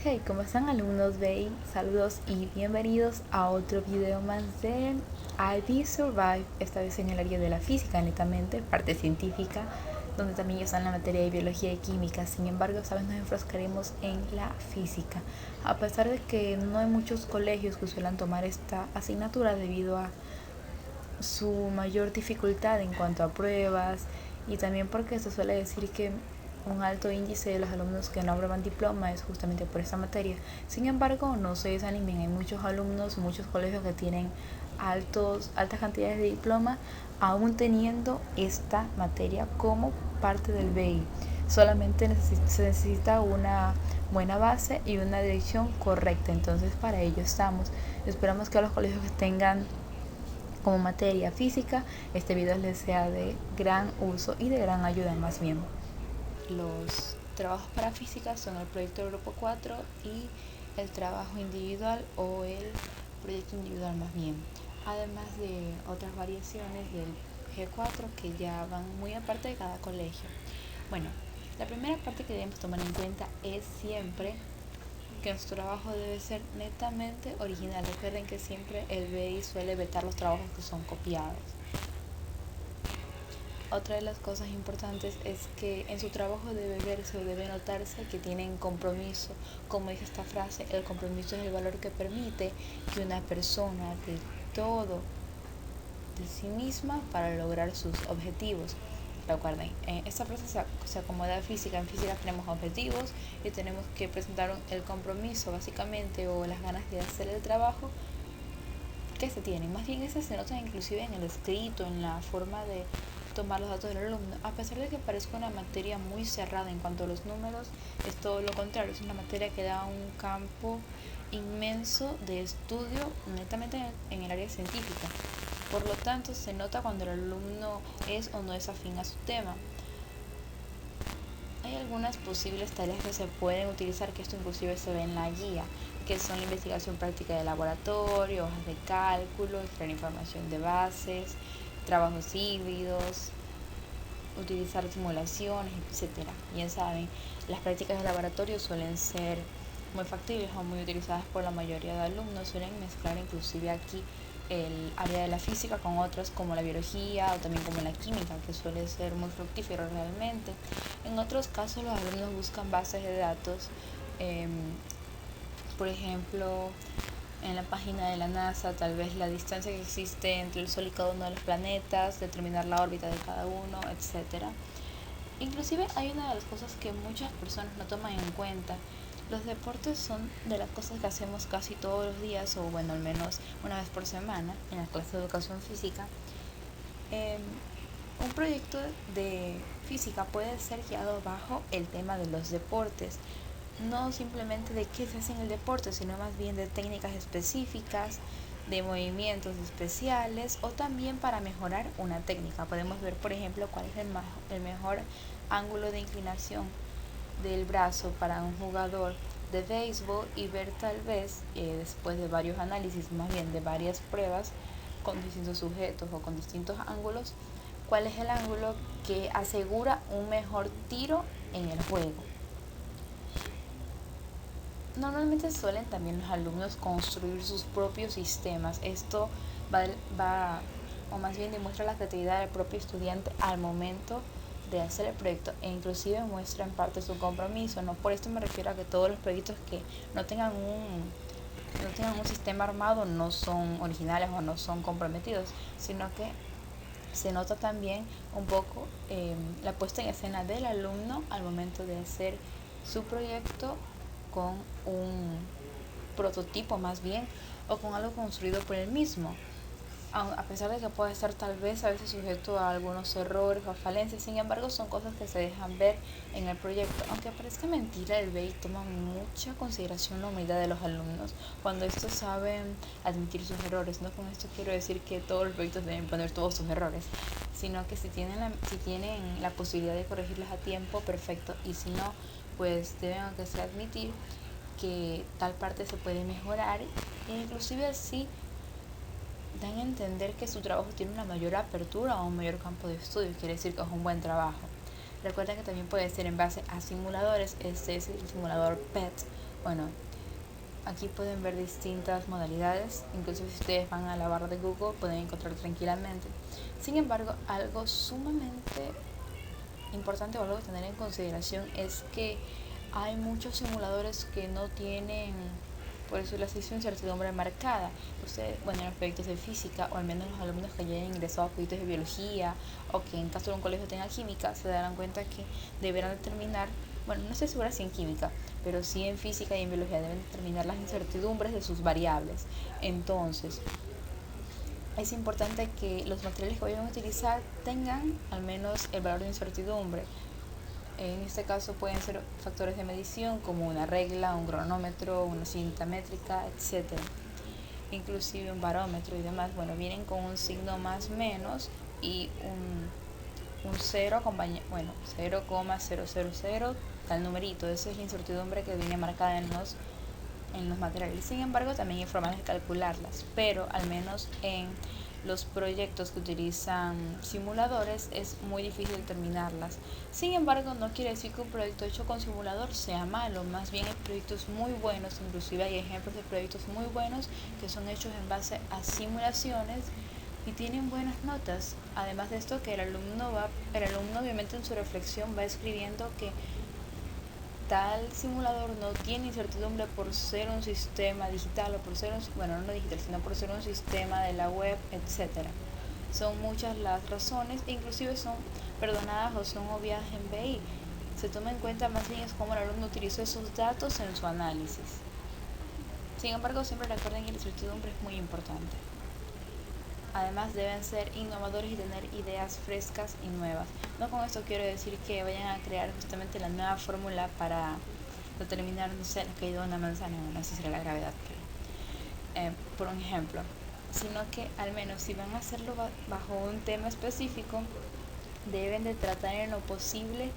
Hey, ¿cómo están alumnos BI? Saludos y bienvenidos a otro video más de IB Survive, esta vez en el área de la física, netamente, parte científica, donde también está en la materia de biología y química. Sin embargo, esta vez nos enfrascaremos en la física. A pesar de que no hay muchos colegios que suelen tomar esta asignatura debido a su mayor dificultad en cuanto a pruebas y también porque se suele decir que un alto índice de los alumnos que no aprueban diploma es justamente por esta materia. Sin embargo, no se desanimen, hay muchos alumnos, muchos colegios que tienen altas cantidades de diploma, aún teniendo esta materia como parte del BI. Solamente se necesita una buena base y una dirección correcta, entonces para ello estamos. Esperamos que a los colegios que tengan como materia física, este video les sea de gran uso y de gran ayuda más bien. Los trabajos para física son el proyecto de grupo 4 y el trabajo individual o el proyecto individual más bien, además de otras variaciones del G4 que ya van muy aparte de cada colegio. Bueno, la primera parte que debemos tomar en cuenta es siempre que nuestro trabajo debe ser netamente original. Recuerden que siempre el BI suele vetar los trabajos que son copiados. Otra de las cosas importantes es que en su trabajo debe verse o debe notarse que tienen compromiso. Como dice esta frase, el compromiso es el valor que permite que una persona dé todo de sí misma para lograr sus objetivos. Recuerden, esta frase se acomoda a física. En física tenemos objetivos y tenemos que presentar el compromiso básicamente o las ganas de hacer el trabajo que se tienen. Más bien ese se nota inclusive en el escrito, en la forma de tomar los datos del alumno. A pesar de que parezca una materia muy cerrada en cuanto a los números, es todo lo contrario. Es una materia que da un campo inmenso de estudio netamente en el área científica. Por lo tanto, se nota cuando el alumno es o no es afín a su tema. Hay algunas posibles tareas que se pueden utilizar, que esto inclusive se ve en la guía, que son la investigación práctica de laboratorio, hojas de cálculo, extraer información de bases, trabajos híbridos, utilizar simulaciones, etc. Bien saben, las prácticas de laboratorio suelen ser muy factibles o muy utilizadas por la mayoría de alumnos. Suelen mezclar inclusive aquí el área de la física con otras como la biología o también como la química, que suele ser muy fructífero realmente. En otros casos los alumnos buscan bases de datos, por ejemplo, en la página de la NASA, tal vez la distancia que existe entre el Sol y cada uno de los planetas, determinar la órbita de cada uno, etc. Inclusive hay una de las cosas que muchas personas no toman en cuenta. Los deportes son de las cosas que hacemos casi todos los días, o bueno, al menos una vez por semana, en la clase de educación física. Un proyecto de física puede ser guiado bajo el tema de los deportes, no simplemente de qué se hace en el deporte, sino más bien de técnicas específicas, de movimientos especiales o también para mejorar una técnica. Podemos ver, por ejemplo, cuál es el mejor ángulo de inclinación del brazo para un jugador de béisbol y ver tal vez, después de varios análisis, más bien de varias pruebas con distintos sujetos o con distintos ángulos, cuál es el ángulo que asegura un mejor tiro en el juego. Normalmente suelen también los alumnos construir sus propios sistemas. Esto va o más bien demuestra la creatividad del propio estudiante al momento de hacer el proyecto e inclusive muestra en parte su compromiso. No por esto me refiero a que todos los proyectos que no tengan un sistema armado no son originales o no son comprometidos, sino que se nota también un poco la puesta en escena del alumno al momento de hacer su proyecto con un prototipo más bien o con algo construido por él mismo, a pesar de que puede estar tal vez a veces sujeto a algunos errores o falencias. Sin embargo, son cosas que se dejan ver en el proyecto. Aunque parezca mentira, el BEI toma mucha consideración la humildad de los alumnos cuando estos saben admitir sus errores. No con esto quiero decir que todos los proyectos deben poner todos sus errores, sino que si tienen la posibilidad de corregirlos a tiempo, perfecto, y si no, pues deben aunque sea admitir que tal parte se puede mejorar e inclusive así dan a entender que su trabajo tiene una mayor apertura o un mayor campo de estudio, quiere decir que es un buen trabajo. Recuerda que también puede ser en base a simuladores. Este es el simulador PET Bueno, aquí pueden ver distintas modalidades, incluso si ustedes van a la barra de Google pueden encontrar tranquilamente. Sin embargo, algo sumamente importante o algo a tener en consideración es que hay muchos simuladores que no tienen, por eso la incertidumbre marcada. Ustedes, bueno, en los proyectos de física, o al menos los alumnos que ya hayan ingresado a proyectos de biología, o que en caso de un colegio tenga química, se darán cuenta que deberán determinar, bueno, no estoy segura si en química, pero sí en física y en biología deben determinar las incertidumbres de sus variables. Entonces, es importante que los materiales que vayan a utilizar tengan al menos el valor de incertidumbre. En este caso pueden ser factores de medición como una regla, un cronómetro, una cinta métrica, etc. Inclusive un barómetro y demás. Bueno, vienen con un signo más menos y un 0, bueno, 0,000, tal numerito. Esa es la incertidumbre que viene marcada en los materiales. Sin embargo, también hay formas de calcularlas, pero al menos en los proyectos que utilizan simuladores es muy difícil determinarlas. Sin embargo, no quiere decir que un proyecto hecho con simulador sea malo, más bien hay proyectos muy buenos, inclusive hay ejemplos de proyectos muy buenos que son hechos en base a simulaciones y tienen buenas notas. Además de esto, que el alumno obviamente en su reflexión va escribiendo que tal simulador no tiene incertidumbre por ser un sistema digital o por ser no digital, sino por ser un sistema de la web, etcétera. Son muchas las razones e inclusive son perdonadas o son obviadas en BI. Se toma en cuenta más bien es cómo el alumno utilizó esos datos en su análisis. Sin embargo, siempre recuerden que la incertidumbre es muy importante. Además deben ser innovadores y tener ideas frescas y nuevas. No con esto quiero decir que vayan a crear justamente la nueva fórmula para determinar, no sé, la caída de una manzana, no sé si será la gravedad, por un ejemplo, sino que al menos si van a hacerlo bajo un tema específico, deben de tratar en lo posible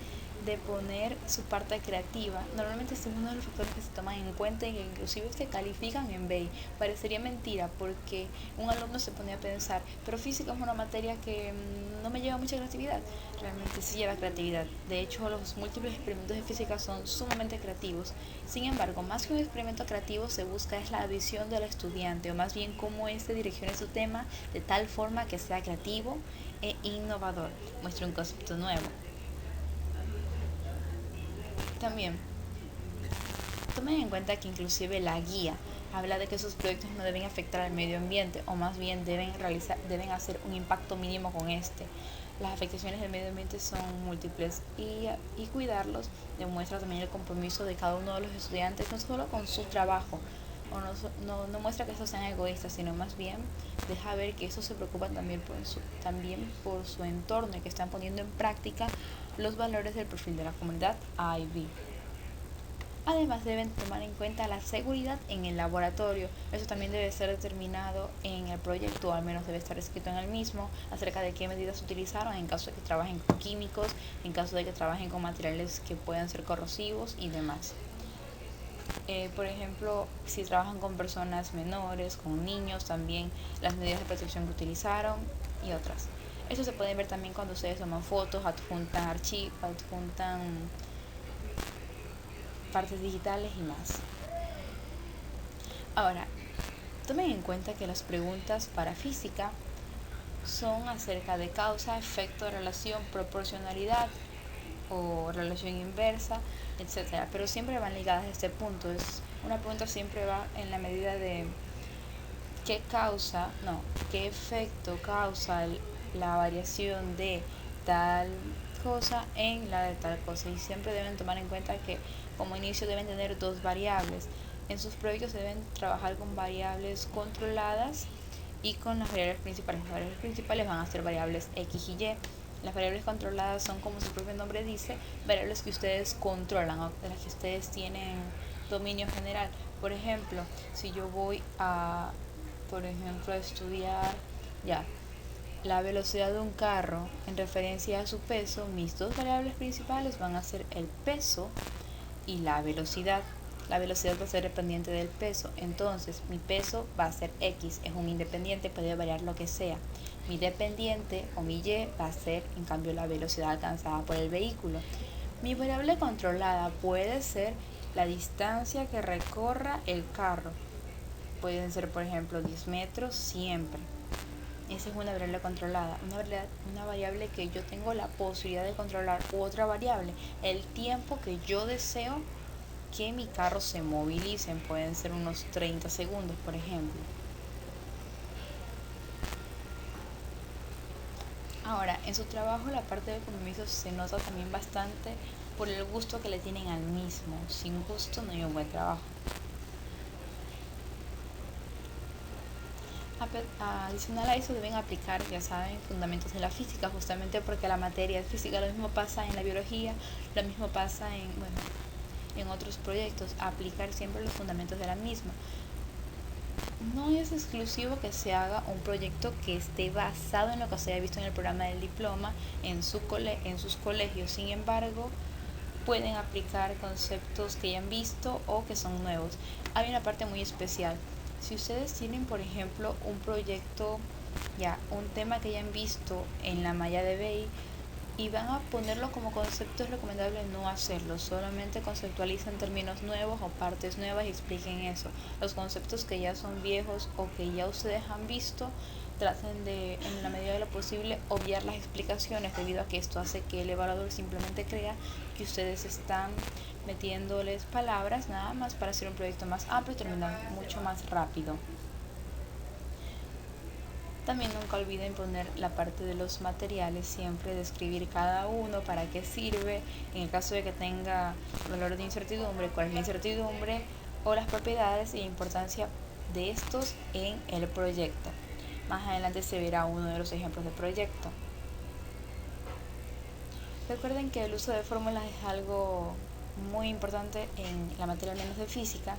de poner su parte creativa. Normalmente este es uno de los factores que se toman en cuenta y que inclusive se califican en BEI. Parecería mentira porque un alumno se pone a pensar, pero física es una materia que no me lleva mucha creatividad. Realmente sí lleva creatividad. De hecho, los múltiples experimentos de física son sumamente creativos. Sin embargo, más que un experimento creativo, se busca es la visión del estudiante, o más bien cómo éste direccione su tema de tal forma que sea creativo e innovador, muestra un concepto nuevo. También tomen en cuenta que inclusive la guía habla de que esos proyectos no deben afectar al medio ambiente, o más bien deben hacer un impacto mínimo con este. Las afectaciones del medio ambiente son múltiples y cuidarlos demuestra también el compromiso de cada uno de los estudiantes, no solo con su trabajo, o no muestra que estos sean egoístas, sino más bien deja ver que estos se preocupan también por su entorno y que están poniendo en práctica los valores del perfil de la comunidad IB. Además deben tomar en cuenta la seguridad en el laboratorio. Eso también debe ser determinado en el proyecto, o al menos debe estar escrito en el mismo, acerca de qué medidas utilizaron en caso de que trabajen con químicos, en caso de que trabajen con materiales que puedan ser corrosivos y demás. Por ejemplo, si trabajan con personas menores, con niños, también las medidas de protección que utilizaron y otras. Eso se puede ver también cuando ustedes toman fotos, adjuntan archivos, adjuntan partes digitales y más. Ahora, tomen en cuenta que las preguntas para física son acerca de causa, efecto, relación, proporcionalidad o relación inversa, etcétera, pero siempre van ligadas a este punto. Es una pregunta siempre va en la medida de qué efecto causa la variación de tal cosa en la de tal cosa, y siempre deben tomar en cuenta que como inicio deben tener dos variables. En sus proyectos deben trabajar con variables controladas y con las variables principales. Las variables principales van a ser variables X y Y. Las variables controladas son, como su propio nombre dice, variables que ustedes controlan o de las que ustedes tienen dominio general. Por ejemplo, si yo voy a, estudiar la velocidad de un carro en referencia a su peso, mis dos variables principales van a ser el peso y la velocidad. La velocidad va a ser dependiente del peso, entonces mi peso va a ser X, es un independiente, puede variar lo que sea. Mi dependiente o mi Y va a ser en cambio la velocidad alcanzada por el vehículo. Mi variable controlada puede ser la distancia que recorra el carro. Pueden ser, por ejemplo, 10 metros siempre. Esa es una variable controlada, una variable que yo tengo la posibilidad de controlar. U otra variable, el tiempo que yo deseo que mi carro se movilice. Pueden ser unos 30 segundos, por ejemplo. Ahora, en su trabajo la parte de compromisos se nota también bastante por el gusto que le tienen al mismo. Sin gusto no hay un buen trabajo. Adicional a eso deben aplicar, ya saben, fundamentos de la física, justamente porque la materia es física. Lo mismo pasa en la biología, lo mismo pasa en otros proyectos, aplicar siempre los fundamentos de la misma. No es exclusivo que se haga un proyecto que esté basado en lo que se haya visto en el programa del diploma en sus colegios. Sin embargo, pueden aplicar conceptos que ya han visto o que son nuevos. Hay una parte muy especial. Si ustedes tienen, por ejemplo, un proyecto, un tema que ya han visto en la malla de BEI y van a ponerlo como concepto, es recomendable no hacerlo. Solamente conceptualicen términos nuevos o partes nuevas y expliquen eso. Los conceptos que ya son viejos o que ya ustedes han visto, traten de, en la medida de lo posible, obviar las explicaciones, debido a que esto hace que el evaluador simplemente crea que ustedes están metiéndoles palabras nada más para hacer un proyecto más amplio y terminar mucho más rápido. También nunca olviden poner la parte de los materiales, siempre describir cada uno, para qué sirve, en el caso de que tenga valor de incertidumbre, cuál es la incertidumbre o las propiedades y importancia de estos en el proyecto. Más adelante se verá uno de los ejemplos de proyecto. Recuerden que el uso de fórmulas es algo muy importante en la materia, al menos de física,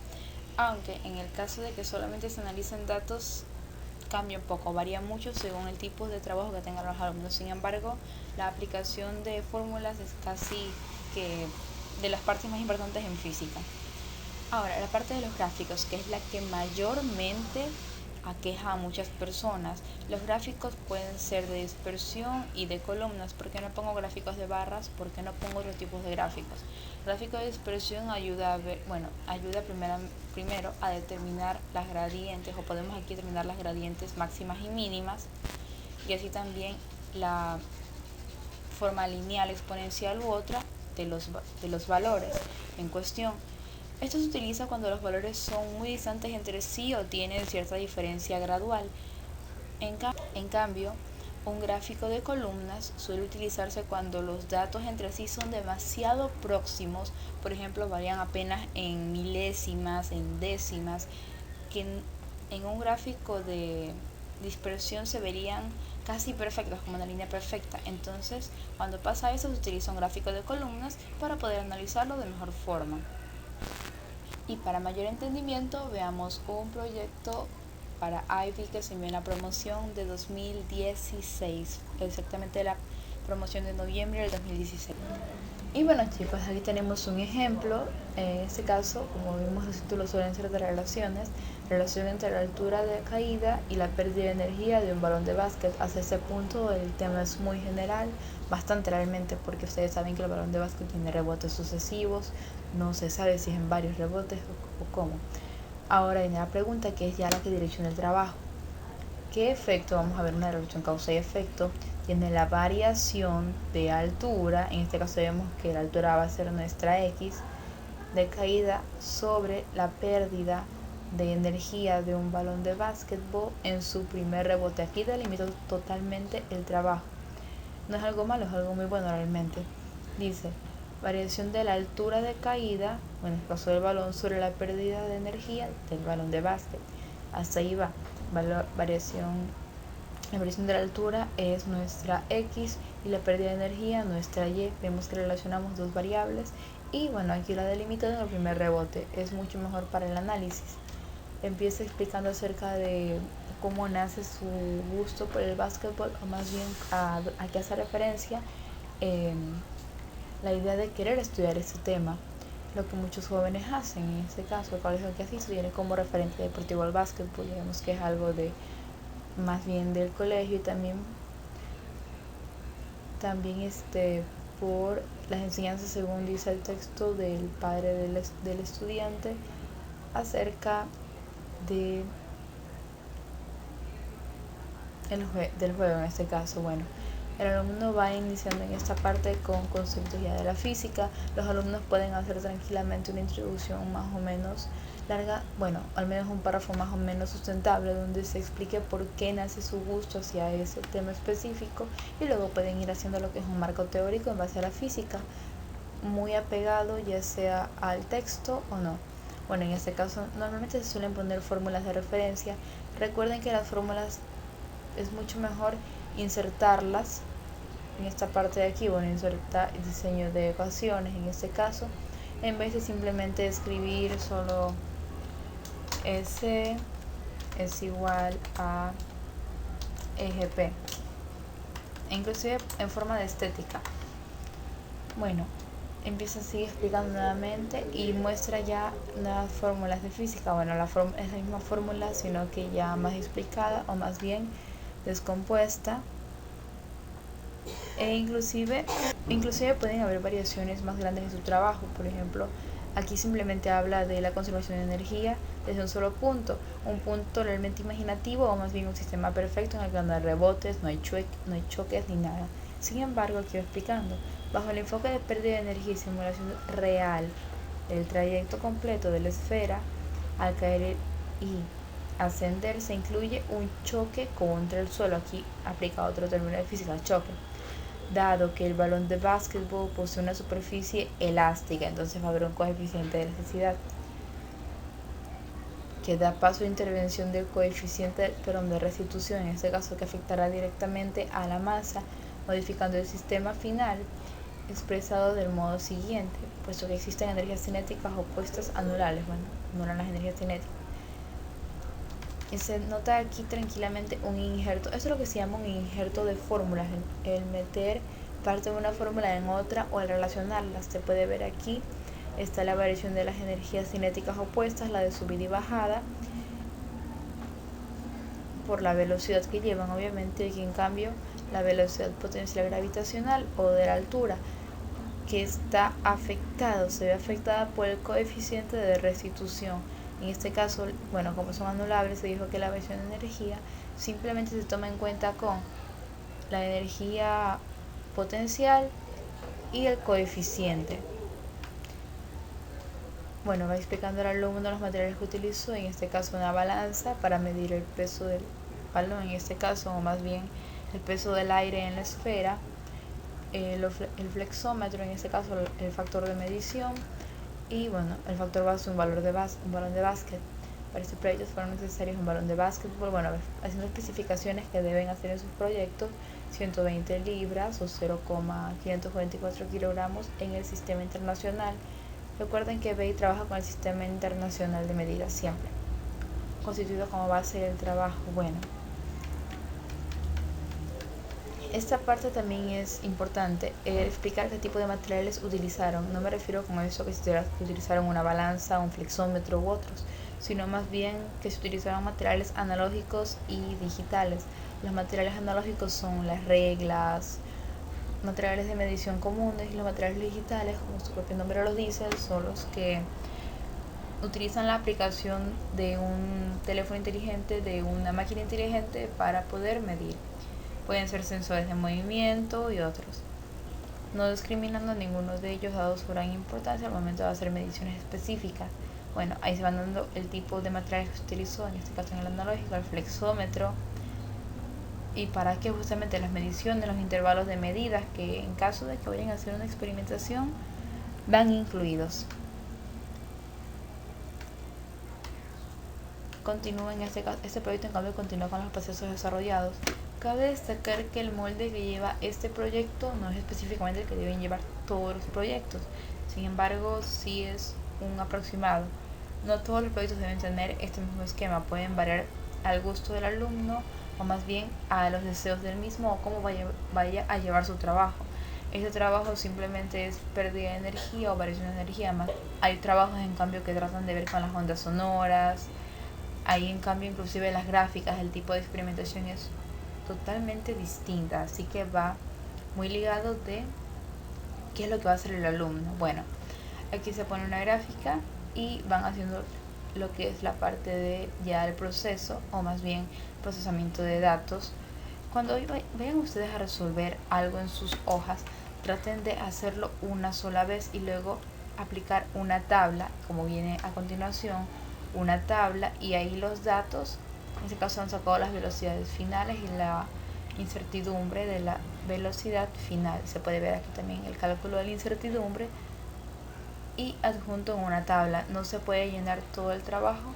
aunque en el caso de que solamente se analicen datos, cambia un poco, varía mucho según el tipo de trabajo que tengan los alumnos. Sin embargo, la aplicación de fórmulas es casi que de las partes más importantes en física. Ahora, la parte de los gráficos, que es la que mayormente aqueja a muchas personas. Los gráficos pueden ser de dispersión y de columnas. ¿Por qué no pongo gráficos de barras? ¿Por qué no pongo otros tipos de gráficos? El gráfico de dispersión ayuda a ver, ayuda primero a determinar las gradientes, o podemos aquí determinar las gradientes máximas y mínimas, y así también la forma lineal, exponencial u otra de los valores en cuestión. Esto se utiliza cuando los valores son muy distantes entre sí o tienen cierta diferencia gradual. En cambio, un gráfico de columnas suele utilizarse cuando los datos entre sí son demasiado próximos, por ejemplo, varían apenas en milésimas, en décimas, que en un gráfico de dispersión se verían casi perfectos, como una línea perfecta. Entonces, cuando pasa eso, se utiliza un gráfico de columnas para poder analizarlo de mejor forma. Y para mayor entendimiento, veamos un proyecto para IB que se envió en la promoción de 2016, exactamente la promoción de noviembre del 2016. Y bueno, chicos, aquí tenemos un ejemplo. En este caso, como vimos, los títulos suelen ser de relación entre la altura de caída y la pérdida de energía de un balón de básquet. Hasta este punto el tema es muy general, bastante realmente, porque ustedes saben que el balón de básquet tiene rebotes sucesivos, no se sabe si es en varios rebotes o cómo. Ahora viene la pregunta, que es ya la que direcciona el trabajo. ¿Qué efecto? Vamos a ver una relación causa y efecto. Tiene la variación de altura, en este caso vemos que la altura va a ser nuestra X, de caída sobre la pérdida de energía de un balón de básquetbol en su primer rebote. Aquí delimito totalmente el trabajo. No es algo malo, es algo muy bueno realmente. Dice, variación de la altura de caída, en el caso del balón, sobre la pérdida de energía del balón de básquet. Hasta ahí va. La variación de la altura es nuestra X y la pérdida de energía nuestra Y. Vemos que relacionamos dos variables y bueno, aquí la delimito en el primer rebote. Es mucho mejor para el análisis. Empieza explicando acerca de cómo nace su gusto por el básquetbol, o más bien a qué hace referencia la idea de querer estudiar este tema. Lo que muchos jóvenes hacen, en este caso el colegio que asisto tiene como referente deportivo al básquetbol. Digamos que es algo de más bien del colegio, y también las enseñanzas según dice el texto del padre del estudiante acerca de del juego en este caso. Bueno, el alumno va iniciando en esta parte con conceptos ya de la física. Los alumnos pueden hacer tranquilamente una introducción más o menos larga, bueno, al menos un párrafo más o menos sustentable donde se explique por qué nace su gusto hacia ese tema específico, y luego pueden ir haciendo lo que es un marco teórico en base a la física, muy apegado ya sea al texto o no. Bueno, en este caso normalmente se suelen poner fórmulas de referencia. Recuerden que las fórmulas es mucho mejor insertarlas en esta parte de aquí. Bueno, insertar el diseño de ecuaciones en este caso, en vez de simplemente escribir solo S es igual a eje P, inclusive en forma de estética. Bueno, empieza así explicando nuevamente y muestra ya nuevas fórmulas de física. Bueno, es la misma fórmula, sino que ya más explicada, o más bien descompuesta, e inclusive pueden haber variaciones más grandes en su trabajo. Por ejemplo, aquí simplemente habla de la conservación de energía desde un solo punto, un punto realmente imaginativo, o más bien un sistema perfecto en el que no hay rebotes, no hay choques ni nada. Sin embargo, aquí va explicando, bajo el enfoque de pérdida de energía y simulación real del trayecto completo de la esfera, al caer y ascender se incluye un choque contra el suelo. Aquí aplica otro término de física, choque. Dado que el balón de básquetbol posee una superficie elástica, entonces va a haber un coeficiente de elasticidad que da paso a intervención del coeficiente de restitución, en este caso que afectará directamente a la masa, modificando el sistema final, expresado del modo siguiente, puesto que existen energías cinéticas opuestas anulables. Bueno, anulan las energías cinéticas. Y se nota aquí tranquilamente un injerto. Eso es lo que se llama un injerto de fórmulas, el meter parte de una fórmula en otra o el relacionarlas. Se puede ver aquí, está la variación de las energías cinéticas opuestas, la de subida y bajada, por la velocidad que llevan, obviamente. Aquí en cambio la velocidad potencial gravitacional o de la altura, que está se ve afectada por el coeficiente de restitución. En este caso, bueno, como son anulables, se dijo que la variación de energía simplemente se toma en cuenta con la energía potencial y el coeficiente. Bueno, va explicando el alumno los materiales que utilizó, en este caso una balanza para medir el peso del balón, en este caso, o más bien el peso del aire en la esfera, el flexómetro, en este caso el factor de medición, y bueno, el factor base, un balón de básquet. Para este proyecto fueron necesarios un balón de básquetbol, bueno, haciendo especificaciones que deben hacer en sus proyectos: 120 libras o 0,524 kilogramos en el sistema internacional. Recuerden que BEI trabaja con el sistema internacional de medidas siempre, constituido como base del trabajo. Bueno, esta parte también es importante, explicar qué tipo de materiales utilizaron. No me refiero con eso que se utilizaron una balanza, un flexómetro u otros, sino más bien que se utilizaron materiales analógicos y digitales. Los materiales analógicos son las reglas, materiales de medición comunes, y los materiales digitales, como su propio nombre lo dice, son los que utilizan la aplicación de un teléfono inteligente, de una máquina inteligente, para poder medir. Pueden ser sensores de movimiento y otros, no discriminando a ninguno de ellos dado su gran importancia al momento de hacer mediciones específicas. Bueno, ahí se van dando el tipo de materiales que se utilizó, en este caso en el analógico, el flexómetro, y para que justamente las mediciones, los intervalos de medidas que en caso de que vayan a hacer una experimentación van incluidos. Este proyecto en cambio continúa con los procesos desarrollados. Cabe destacar que el molde que lleva este proyecto no es específicamente el que deben llevar todos los proyectos, sin embargo sí es un aproximado. No todos los proyectos deben tener este mismo esquema, pueden variar al gusto del alumno, o más bien a los deseos del mismo, o cómo vaya a llevar su trabajo. Este trabajo simplemente es pérdida de energía o variación de energía. Más hay trabajos en cambio que tratan de ver con las ondas sonoras. Ahí en cambio inclusive las gráficas, el tipo de experimentación es totalmente distinta, así que va muy ligado de ¿Qué es lo que va a hacer el alumno? Bueno, aquí se pone una gráfica y van haciendo lo que es la parte de ya el proceso, o más bien procesamiento de datos. Cuando vayan ustedes a resolver algo en sus hojas, traten de hacerlo una sola vez y luego aplicar una tabla, como viene a continuación, una tabla, y ahí los datos, en este caso han sacado las velocidades finales y la incertidumbre de la velocidad final. Se puede ver aquí también el cálculo de la incertidumbre y adjunto en una tabla. No se puede llenar todo el trabajo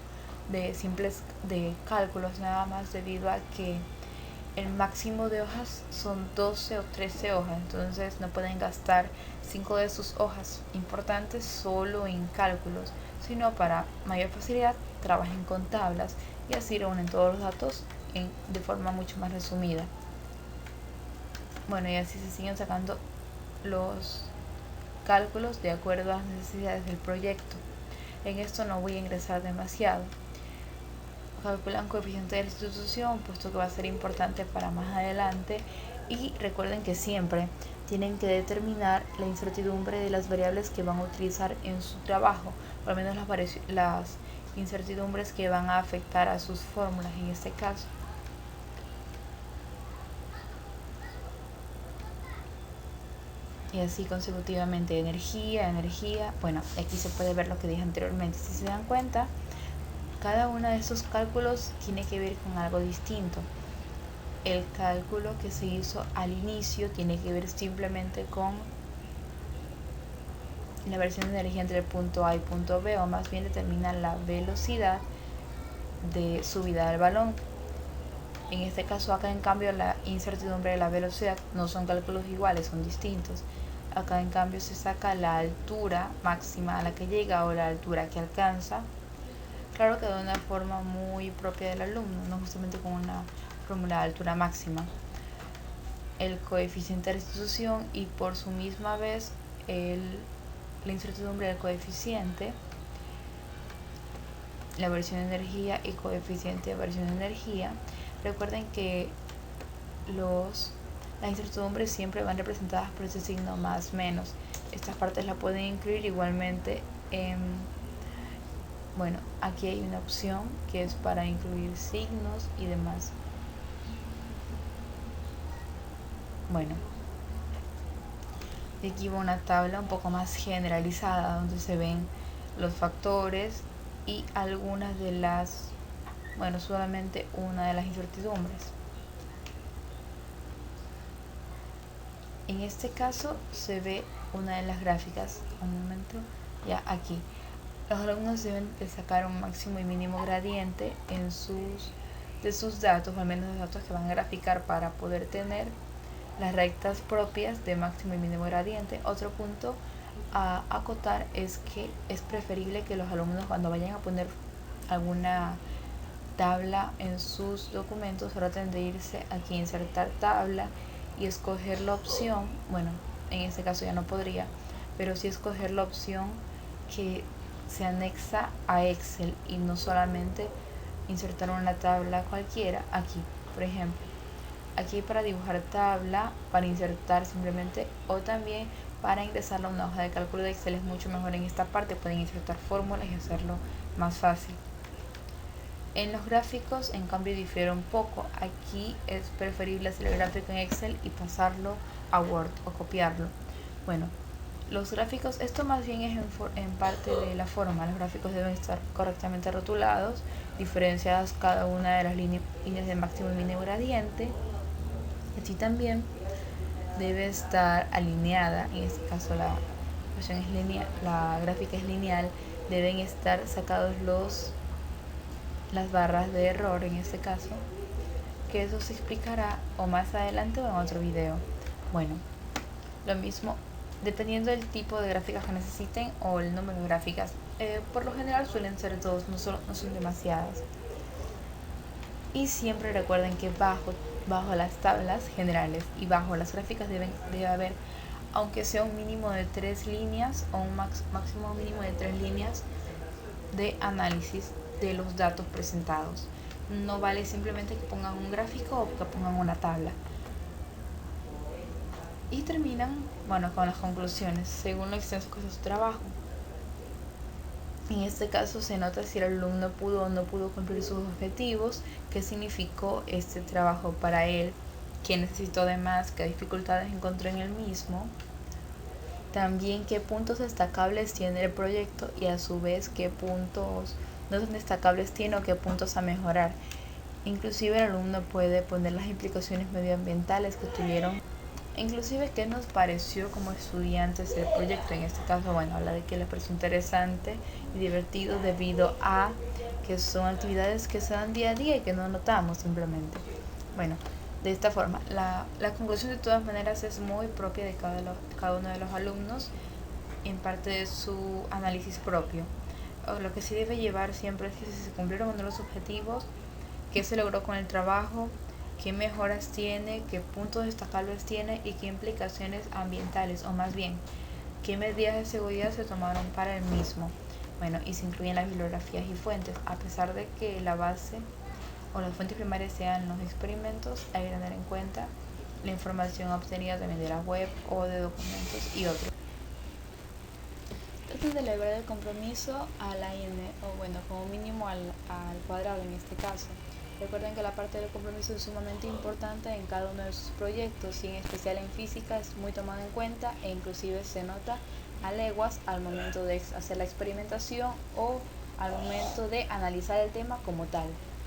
de simples de cálculos nada más, debido a que el máximo de hojas son 12 o 13 hojas, entonces no pueden gastar 5 de sus hojas importantes solo en cálculos, sino para mayor facilidad trabajen con tablas y así reúnen todos los datos de forma mucho más resumida. Bueno, y así se siguen sacando los cálculos de acuerdo a las necesidades del proyecto. En esto no voy a ingresar demasiado. Calculan coeficiente de la institución, puesto que va a ser importante para más adelante, y recuerden que siempre tienen que determinar la incertidumbre de las variables que van a utilizar en su trabajo, o al menos las incertidumbres que van a afectar a sus fórmulas en este caso. Y así consecutivamente, energía. Bueno, aquí se puede ver lo que dije anteriormente. Si se dan cuenta, cada uno de estos cálculos tiene que ver con algo distinto. El cálculo que se hizo al inicio tiene que ver simplemente con la versión de energía entre el punto A y punto B, o más bien determina la velocidad de subida del balón. En este caso acá, en cambio, la incertidumbre de la velocidad no son cálculos iguales, son distintos. Acá en cambio se saca la altura máxima a la que llega o la altura que alcanza. Claro que de una forma muy propia del alumno, no justamente con una fórmula de altura máxima. El coeficiente de la institución y por su misma vez la incertidumbre del coeficiente, la versión de energía y coeficiente de versión de energía. Recuerden que las incertidumbres siempre van representadas por ese signo más menos. Estas partes las pueden incluir igualmente bueno, aquí hay una opción que es para incluir signos y demás. Bueno, aquí va una tabla un poco más generalizada donde se ven los factores y algunas de las, bueno, solamente una de las incertidumbres. En este caso se ve una de las gráficas. Un momento, ya aquí. Los alumnos deben de sacar un máximo y mínimo gradiente de sus datos, o al menos los datos que van a graficar, para poder tener las rectas propias de máximo y mínimo gradiente. Otro punto a acotar es que es preferible que los alumnos, cuando vayan a poner alguna tabla en sus documentos, traten de irse aquí, insertar tabla, y escoger la opción, bueno, en este caso ya no podría, pero sí escoger la opción que se anexa a Excel y no solamente insertar una tabla cualquiera. Aquí, por ejemplo, aquí para dibujar tabla, para insertar simplemente, o también para ingresarlo a una hoja de cálculo de Excel es mucho mejor. En esta parte pueden insertar fórmulas y hacerlo más fácil. En los gráficos, en cambio, difiere un poco. Aquí es preferible hacer el gráfico en Excel y pasarlo a Word o copiarlo. Bueno, los gráficos, esto más bien es en parte de la forma. Los gráficos deben estar correctamente rotulados, diferenciadas cada una de las líneas de máximo y mínimo gradiente. Así también debe estar alineada. En este caso la versión es lineal, la gráfica es lineal. Deben estar sacados las barras de error en este caso, que eso se explicará o más adelante o en otro video. Bueno, lo mismo dependiendo del tipo de gráficas que necesiten o el número de gráficas. Por lo general suelen ser dos, no son demasiadas. Y siempre recuerden que bajo las tablas generales y bajo las gráficas debe haber, aunque sea un mínimo de 3 líneas o un máximo mínimo de 3 líneas de análisis de los datos presentados. No vale simplemente que pongan un gráfico o que pongan una tabla. y terminan, bueno, con las conclusiones, según lo extenso que es su trabajo. En este caso se nota si el alumno pudo o no pudo cumplir sus objetivos, qué significó este trabajo para él, qué necesitó de más, qué dificultades encontró en el mismo, también qué puntos destacables tiene el proyecto y a su vez qué puntos no son destacables tiene o qué puntos a mejorar. Inclusive el alumno puede poner las implicaciones medioambientales que tuvieron. Inclusive qué nos pareció como estudiantes el proyecto. En este caso, bueno, habla de que le pareció interesante y divertido debido a que son actividades que se dan día a día y que no notamos simplemente. Bueno, de esta forma, la conclusión de todas maneras es muy propia de cada uno de los alumnos en parte de su análisis propio. Lo que sí debe llevar siempre es que si se cumplieron o no los objetivos, qué se logró con el trabajo, qué mejoras tiene, qué puntos destacables tiene y qué implicaciones ambientales, o más bien, qué medidas de seguridad se tomaron para el mismo. Bueno, y se incluyen las bibliografías y fuentes. A pesar de que la base o las fuentes primarias sean los experimentos, hay que tener en cuenta la información obtenida también de la web o de documentos y otros. Traten de elevar el compromiso a la n, o bueno, como mínimo al cuadrado en este caso. Recuerden que la parte del compromiso es sumamente importante en cada uno de sus proyectos y en especial en física es muy tomado en cuenta e inclusive se nota a leguas al momento de hacer la experimentación o al momento de analizar el tema como tal.